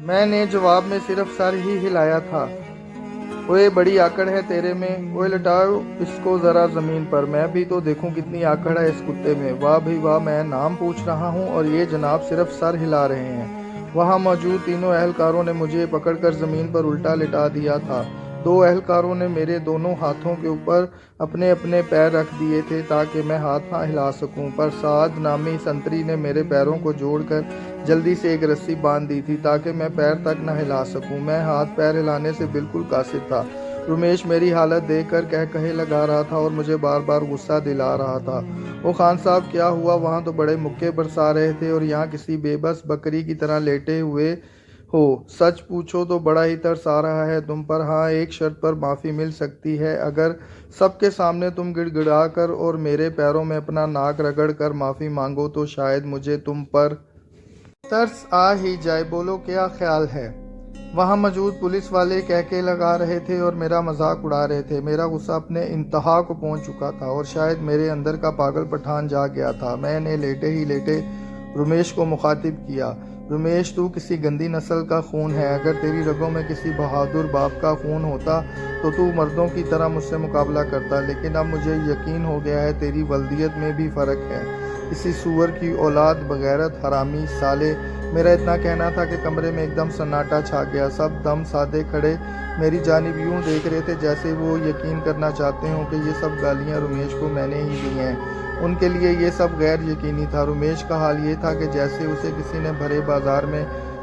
मैंने जवाब में सिर्फ सर ही हिलाया था। ओए बड़ी आकड़ है तेरे में। ओए लटाओ इसको जरा जमीन पर, मैं भी तो देखूं कितनी आकड़ है इस कुत्ते में। वाह भाई वाह, मैं नाम पूछ रहा हूं और ये जनाब सिर्फ सर हिला रहे हैं। वहां मौजूद तीनों अहलकारों ने मुझे पकड़कर जमीन पर उल्टा लिटा दिया था। दो अहलकारों ने मेरे दोनों हाथों के ऊपर अपने अपने पैर रख दिए थे ताकि मैं हाथ ना हिला सकूं, पर साद नामी संतरी ने मेरे पैरों को जोड़कर जल्दी से एक रस्सी बांध दी थी ताकि मैं पैर तक न हिला सकूं। मैं हाथ पैर हिलाने से बिल्कुल कासिर था। रुमेश मेरी हालत देखकर कह कहे लगा रहा था और मुझे बार बार गुस्सा दिला रहा था। ओ खान साहब क्या हुआ? वहाँ तो बड़े मुक्के बरसा रहे थे और यहाँ किसी बेबस बकरी की तरह लेटे हुए हो। सच पूछो तो बड़ा ही तरस आ रहा है तुम पर। हाँ, एक शर्त पर माफ़ी मिल सकती है। अगर सबके सामने तुम गिड़गिड़ा कर और मेरे पैरों में अपना नाक रगड़ कर माफ़ी मांगो तो शायद मुझे तुम पर तरस आ ही जाए। बोलो क्या ख्याल है? वहाँ मौजूद पुलिस वाले कहके लगा रहे थे और मेरा मजाक उड़ा रहे थे। मेरा गुस्सा अपने इंतहा को पहुंच चुका था और शायद मेरे अंदर का पागल पठान जाग गया था। मैंने लेटे ही लेटे रुमेश को मुखातिब किया। रुमेश, तू किसी गंदी नस्ल का खून है। अगर तेरी रगों में किसी बहादुर बाप का खून होता तो तू मर्दों की तरह मुझसे मुकाबला करता, लेकिन अब मुझे यकीन हो गया है तेरी वल्दियत में भी फ़र्क है। इसी सूअर की औलाद, बगैरत, हरामी साले। मेरा इतना कहना था कि कमरे में एकदम सन्नाटा छा गया। सब दम साधे खड़े मेरी जानिब यूं देख रहे थे जैसे वो यकीन करना चाहते हों कि ये सब गालियां रुमेश को मैंने ही दी हैं। उनके लिए ये सब गैर यकीनी था। रुमेश का हाल ये था कि जैसे उसे किसी ने भरे बाजार में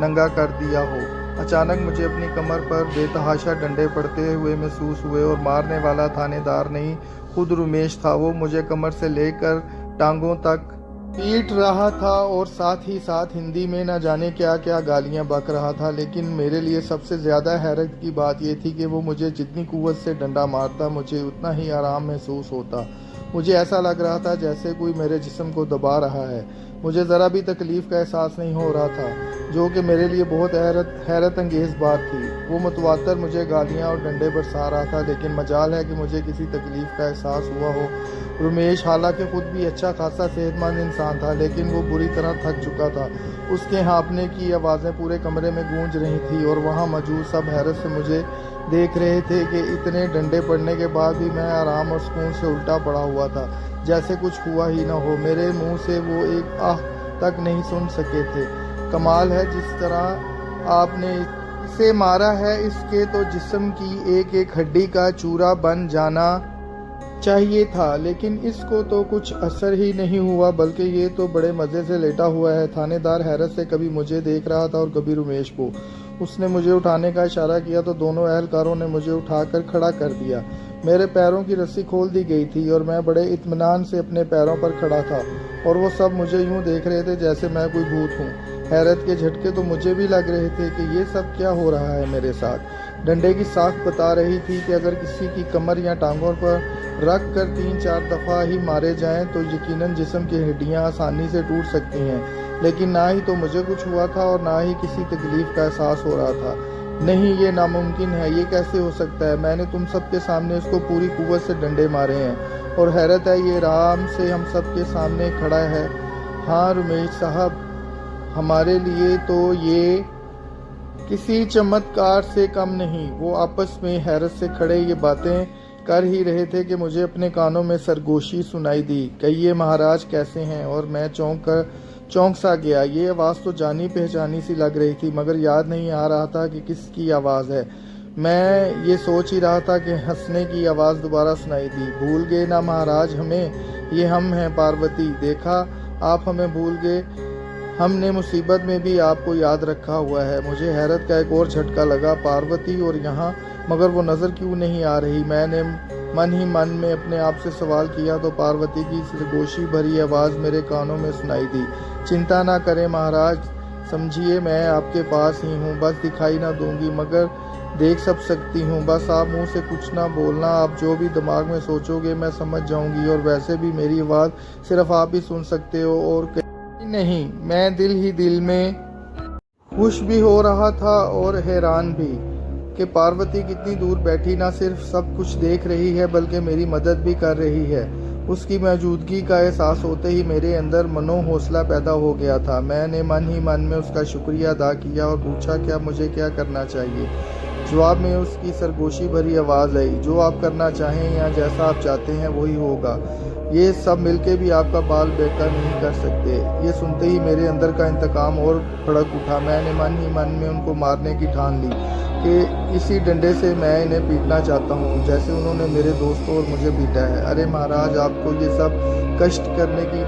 नंगा कर दिया हो। अचानक मुझे अपनी कमर पर बेतहाशा डंडे पड़ते हुए महसूस हुए और मारने वाला थानेदार नहीं, खुद रुमेश था। वो मुझे कमर से लेकर टांगों तक पीट रहा था और साथ ही साथ हिंदी में न जाने क्या क्या गालियां बक रहा था। लेकिन मेरे लिए सबसे ज़्यादा हैरत की बात यह थी कि वो मुझे जितनी कुव्वत से डंडा मारता मुझे उतना ही आराम महसूस होता। मुझे ऐसा लग रहा था जैसे कोई मेरे जिस्म को दबा रहा है। मुझे ज़रा भी तकलीफ़ का एहसास नहीं हो रहा था, जो कि मेरे लिए बहुत हैरत अंगेज़ बात थी। वो मुतवातर मुझे गालियाँ और डंडे बरसा रहा था, लेकिन मजाल है कि मुझे किसी तकलीफ़ का एहसास हुआ हो। रुमेश हालांकि खुद भी अच्छा खासा सेहतमंद इंसान था, लेकिन वो बुरी तरह थक चुका था। उसके हाँफने की आवाज़ें पूरे कमरे में गूंज रही थी और वहाँ मौजूद सब हैरत से मुझे देख रहे थे कि इतने डंडे पड़ने के बाद भी मैं आराम और सुकून से उल्टा पड़ा हुआ था, जैसे कुछ हुआ ही ना हो। मेरे मुंह से वो एक आह तक नहीं सुन सके थे। कमाल है, जिस तरह आपने इसे मारा है इसके तो जिस्म की एक एक हड्डी का चूरा बन जाना चाहिए था, लेकिन इसको तो कुछ असर ही नहीं हुआ, बल्कि ये तो बड़े मज़े से लेटा हुआ है। थानेदार हैरत से कभी मुझे देख रहा था और कभी रुमेश को। उसने मुझे उठाने का इशारा किया तो दोनों अहलकारों ने मुझे उठाकर खड़ा कर दिया। मेरे पैरों की रस्सी खोल दी गई थी और मैं बड़े इत्मीनान से अपने पैरों पर खड़ा था और वो सब मुझे यूं देख रहे थे जैसे मैं कोई भूत हूँ। हैरत के झटके तो मुझे भी लग रहे थे कि ये सब क्या हो रहा है मेरे साथ। डंडे की साख बता रही थी कि अगर किसी की कमर या टांगों पर रख कर 3-4 दफ़ा ही मारे जाएं तो यकीनन जिस्म की हड्डियां आसानी से टूट सकती हैं, लेकिन ना ही तो मुझे कुछ हुआ था और ना ही किसी तकलीफ का एहसास हो रहा था। नहीं, ये नामुमकिन है, ये कैसे हो सकता है? मैंने तुम सबके सामने उसको पूरी कुव्वत से डंडे मारे हैं और हैरत है ये आराम से हम सबके सामने खड़ा है। हाँ रुमेश साहब, हमारे लिए तो ये किसी चमत्कार से कम नहीं। वो आपस में हैरत से खड़े ये बातें कर ही रहे थे कि मुझे अपने कानों में सरगोशी सुनाई दी। कहिए महाराज कैसे हैं? और मैं चौंक सा गया। ये आवाज़ तो जानी पहचानी सी लग रही थी, मगर याद नहीं आ रहा था कि किसकी आवाज़ है। मैं ये सोच ही रहा था कि हंसने की आवाज़ दोबारा सुनाई दी। भूल गए ना महाराज हमें? ये हम हैं पार्वती। देखा, आप हमें भूल गए। हमने मुसीबत में भी आपको याद रखा हुआ है। मुझे हैरत का एक और झटका लगा। पार्वती और यहाँ, मगर वो नज़र क्यों नहीं आ रही? मैंने मन ही मन में अपने आप से सवाल किया तो पार्वती की सरगोशी भरी आवाज़ मेरे कानों में सुनाई दी। चिंता ना करें महाराज, समझिए मैं आपके पास ही हूँ। बस दिखाई ना दूंगी मगर देख सब सकती हूँ। बस आप मुंह से कुछ ना बोलना। आप जो भी दिमाग में सोचोगे मैं समझ जाऊंगी, और वैसे भी मेरी आवाज़ सिर्फ आप ही सुन सकते हो और नहीं। मैं दिल ही दिल में खुश भी हो रहा था और हैरान भी कि पार्वती कितनी दूर बैठी ना सिर्फ सब कुछ देख रही है बल्कि मेरी मदद भी कर रही है। उसकी मौजूदगी का एहसास होते ही मेरे अंदर मनोहौसला पैदा हो गया था। मैंने मन ही मन में उसका शुक्रिया अदा किया और पूछा क्या मुझे क्या करना चाहिए। जवाब में उसकी सरगोशी भरी आवाज़ आई, जो आप करना चाहें या जैसा आप चाहते हैं वही होगा। ये सब मिलके भी आपका बाल बेटा नहीं कर सकते। ये सुनते ही मेरे अंदर का इंतकाम और भड़क उठा। मैंने मन ही मन में उनको मारने की ठान ली कि इसी डंडे से मैं इन्हें पीटना चाहता हूँ जैसे उन्होंने मेरे दोस्तों और मुझे पीटा है। अरे महाराज, आपको ये सब कष्ट करने की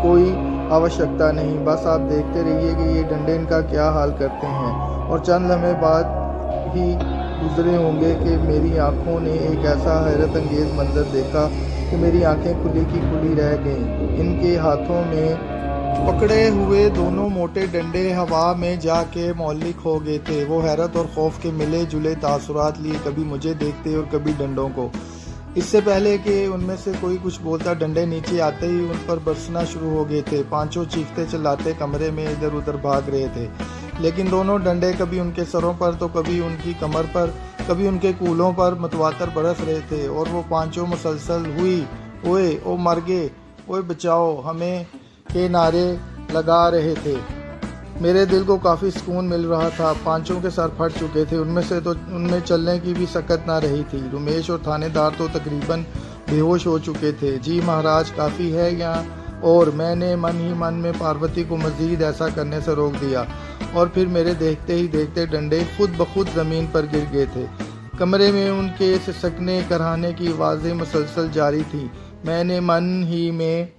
कोई आवश्यकता नहीं, बस आप देखते रहिए कि ये डंडे इनका क्या हाल करते हैं। और चंद लम्हे बाद ही गुजरे होंगे कि मेरी आंखों ने एक ऐसा हैरत अंगेज मंजर देखा कि मेरी आंखें खुली की खुली रह गईं। इनके हाथों में पकड़े हुए दोनों मोटे डंडे हवा में जाके मौलिक हो गए थे। वो हैरत और खौफ के मिले जुले तासुरात लिए कभी मुझे देखते और कभी डंडों को। इससे पहले कि उनमें से कोई कुछ बोलता, डंडे नीचे आते ही उन पर बरसना शुरू हो गए थे। पांचों चीखते चिल्लाते कमरे में इधर उधर भाग रहे थे, लेकिन दोनों डंडे कभी उनके सरों पर तो कभी उनकी कमर पर, कभी उनके कूलों पर मतवातर बरस रहे थे। और वो पांचों मुसलसल हुई, ओए ओ मर गए, ओए बचाओ हमें के नारे लगा रहे थे। मेरे दिल को काफ़ी सुकून मिल रहा था। पांचों के सर फट चुके थे, उनमें चलने की भी सकत ना रही थी। रमेश और थानेदार तो तकरीबन बेहोश हो चुके थे। जी महाराज, काफ़ी है यहाँ। और मैंने मन ही मन में पार्वती को मज़ीद ऐसा करने से रोक दिया और फिर मेरे देखते ही देखते डंडे खुद ब खुद ज़मीन पर गिर गए थे। कमरे में उनके सिसकने कराहने की आवाज़ें मुसलसल जारी थी। मैंने मन ही में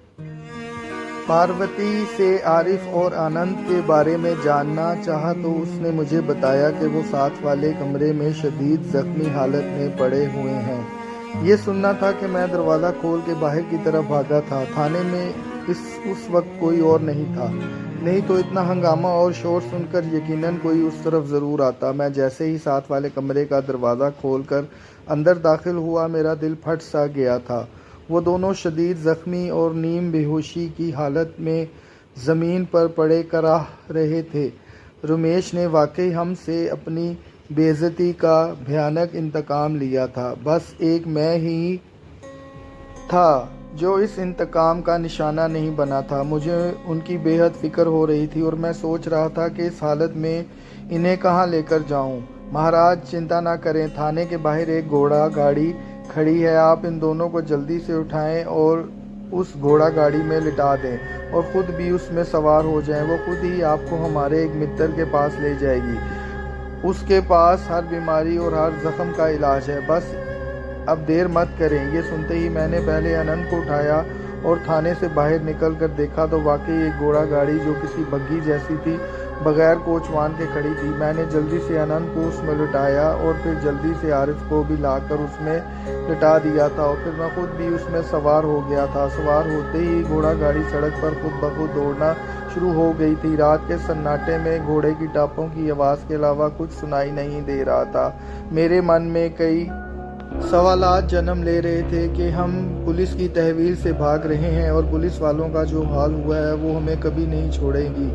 पार्वती से आरिफ और आनंद के बारे में जानना चाहा तो उसने मुझे बताया कि वो साथ वाले कमरे में शदीद जख्मी हालत में पड़े हुए हैं। ये सुनना था कि मैं दरवाज़ा खोल के बाहर की तरफ भागा था। थाने में उस वक्त कोई और नहीं था, नहीं तो इतना हंगामा और शोर सुनकर यकीनन कोई उस तरफ ज़रूर आता। मैं जैसे ही साथ वाले कमरे का दरवाज़ा खोलकर अंदर दाखिल हुआ, मेरा दिल फट सा गया था। वो दोनों शदीद ज़ख्मी और नीम बेहोशी की हालत में ज़मीन पर पड़े कराह रहे थे। रमेश ने वाकई हमसे अपनी बेइज्जती का भयानक इंतकाम लिया था। बस एक मैं ही था जो इस इंतकाम का निशाना नहीं बना था। मुझे उनकी बेहद फ़िक्र हो रही थी और मैं सोच रहा था कि इस हालत में इन्हें कहाँ लेकर जाऊं। महाराज चिंता ना करें, थाने के बाहर एक घोड़ा गाड़ी खड़ी है, आप इन दोनों को जल्दी से उठाएं और उस घोड़ा गाड़ी में लिटा दें और ख़ुद भी उसमें सवार हो जाएं। वो खुद ही आपको हमारे एक मित्र के पास ले जाएगी। उसके पास हर बीमारी और हर ज़ख्म का इलाज है, बस अब देर मत करें। ये सुनते ही मैंने पहले आनंद को उठाया और थाने से बाहर निकल कर देखा तो वाकई एक घोड़ा गाड़ी जो किसी बग्घी जैसी थी, बगैर कोचवान के खड़ी थी। मैंने जल्दी से आनंद को उसमें लुटाया और फिर जल्दी से आरिफ को भी लाकर उसमें लिटा दिया था और फिर मैं खुद भी उसमें सवार हो गया था। सवार होते ही घोड़ा गाड़ी सड़क पर खुद ब खुद दौड़ना शुरू हो गई थी। रात के सन्नाटे में घोड़े की टापों की आवाज़ के अलावा कुछ सुनाई नहीं दे रहा था। मेरे मन में कई सवालात जन्म ले रहे थे कि हम पुलिस की तहवील से भाग रहे हैं और पुलिस वालों का जो हाल हुआ है वो हमें कभी नहीं छोड़ेंगी,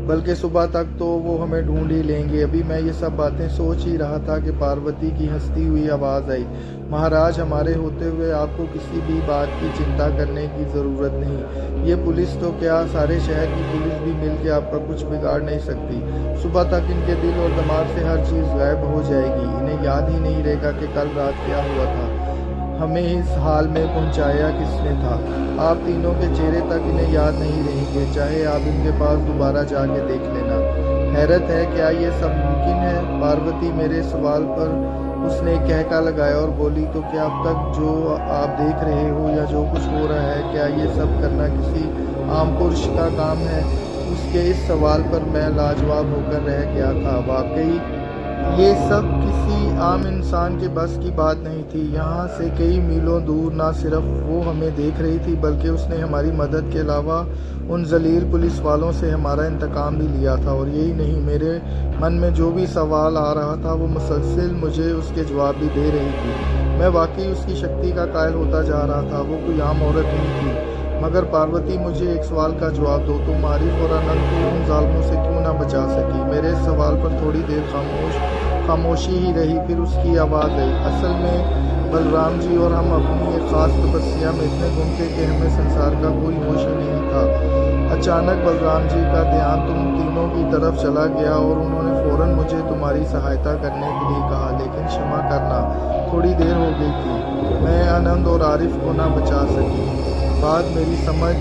बल्कि सुबह तक तो वो हमें ढूंढ ही लेंगे। अभी मैं ये सब बातें सोच ही रहा था कि पार्वती की हंसती हुई आवाज़ आई, महाराज हमारे होते हुए आपको किसी भी बात की चिंता करने की ज़रूरत नहीं। ये पुलिस तो क्या, सारे शहर की पुलिस भी मिल के आपका कुछ बिगाड़ नहीं सकती। सुबह तक इनके दिल और दिमाग से हर चीज़ गायब हो जाएगी। इन्हें याद ही नहीं रहेगा कि कल रात क्या हुआ था, हमें इस हाल में पहुंचाया किसने था। आप तीनों के चेहरे तक इन्हें याद नहीं रहेंगे, चाहे आप इनके पास दोबारा जाके देख लेना। हैरत है, क्या ये सब मुमकिन है? पार्वती मेरे सवाल पर उसने कहका लगाया और बोली, तो क्या अब तक जो आप देख रहे हो या जो कुछ हो रहा है, क्या ये सब करना किसी आम पुरुष का काम है? उसके इस सवाल पर मैं लाजवाब होकर रह गया था। वाकई ये सब किसी आम इंसान के बस की बात नहीं थी। यहाँ से कई मीलों दूर ना सिर्फ वो हमें देख रही थी, बल्कि उसने हमारी मदद के अलावा उन जलील पुलिस वालों से हमारा इंतकाम भी लिया था। और यही नहीं, मेरे मन में जो भी सवाल आ रहा था वो मुसलसल मुझे उसके जवाब भी दे रही थी। मैं वाकई उसकी शक्ति का कायल होता जा रहा था। वो कोई आम औरत नहीं थी, मगर पार्वती, मुझे एक सवाल का जवाब दो, तुम आरिफ और अनंत को उन जालिमों से क्यों ना बचा सकी? मेरे इस सवाल पर थोड़ी देर खामोशी ही रही, फिर उसकी आवाज़ आई, असल में बलराम जी और हम अपनी एक ख़ास तपस्या में इतने गुम थे कि हमें संसार का कोई होश ही नहीं था। अचानक बलराम जी का ध्यान तुम तीनों की तरफ चला गया और उन्होंने फ़ौरन मुझे तुम्हारी सहायता करने के लिए कहा, लेकिन क्षमा करना, थोड़ी देर हो गई थी, मैं आनंद और आरिफ को ना बचा सकी। बात मेरी समझ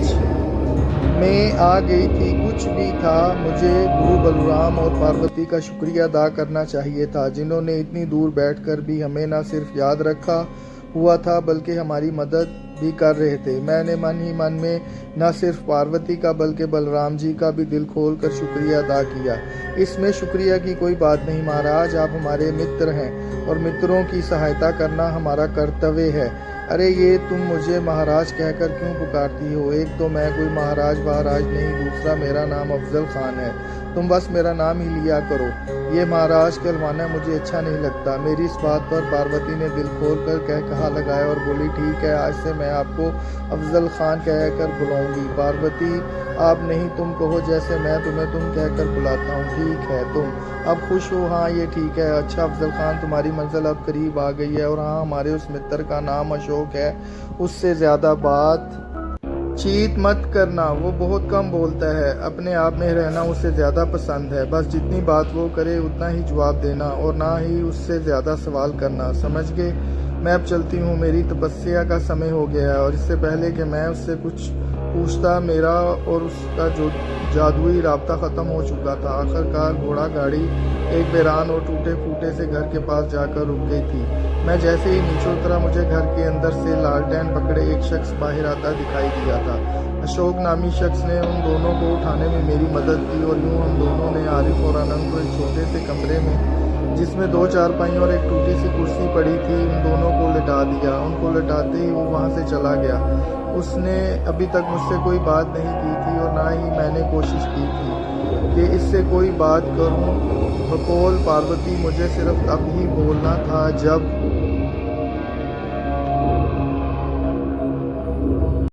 में आ गई थी। कुछ भी था, मुझे गुरु बलराम और पार्वती का शुक्रिया अदा करना चाहिए था, जिन्होंने इतनी दूर बैठकर भी हमें न सिर्फ याद रखा हुआ था बल्कि हमारी मदद भी कर रहे थे। मैंने मन ही मन में न सिर्फ पार्वती का बल्कि बलराम जी का भी दिल खोल कर शुक्रिया अदा किया। इसमें शुक्रिया की कोई बात नहीं महाराज, आप हमारे मित्र हैं और मित्रों की सहायता करना हमारा कर्तव्य है। अरे ये तुम मुझे महाराज कहकर क्यों पुकारती हो? एक तो मैं कोई महाराज नहीं, दूसरा मेरा नाम अफजल खान है, तुम बस मेरा नाम ही लिया करो। ये महाराज कहलवाना मुझे अच्छा नहीं लगता। मेरी इस बात पर पार्वती ने दिल खोल कर कहा लगाया और बोली, ठीक है, आज से मैं आपको अफजल खान कहकर बुलाऊंगी। पार्वती, आप नहीं तुम कहो, जैसे मैं तुम्हें तुम कहकर बुलाता हूँ। ठीक है, तुम अब खुश हो? हाँ, ये ठीक है। अच्छा अफजल खान, तुम्हारी मंजिल अब करीब आ गई है और हाँ, हमारे उस मित्र का नाम अशोक है, उससे ज़्यादा बात चीत मत करना, वो बहुत कम बोलता है, अपने आप में रहना उसे ज़्यादा पसंद है। बस जितनी बात वो करे उतना ही जवाब देना और ना ही उससे ज़्यादा सवाल करना, समझ गए? मैं अब चलती हूँ, मेरी तपस्या का समय हो गया है और इससे पहले कि मैं उससे कुछ पूछता, मेरा और उसका जो जादुई राब्ता ख़त्म हो चुका था। आखिरकार घोड़ा गाड़ी एक वीरान और टूटे फूटे से घर के पास जाकर रुक गई थी। मैं जैसे ही नीचे उतरा, मुझे घर के अंदर से लालटेन पकड़े एक शख्स बाहर आता दिखाई दिया था। अशोक नामी शख्स ने उन दोनों को उठाने में मेरी मदद की और यूं हम दोनों ने आरिफ और आनंद को एक छोटे से कमरे में, जिसमें 2 चारपाई और एक टूटी सी कुर्सी पड़ी थी, उन दोनों को लिटा दिया। उनको लिटाते ही वो वहाँ से चला गया। उसने अभी तक मुझसे कोई बात नहीं की थी और ना ही मैंने कोशिश की थी कि इससे कोई बात करूं। बकौल पार्वती, मुझे सिर्फ तब ही बोलना था जब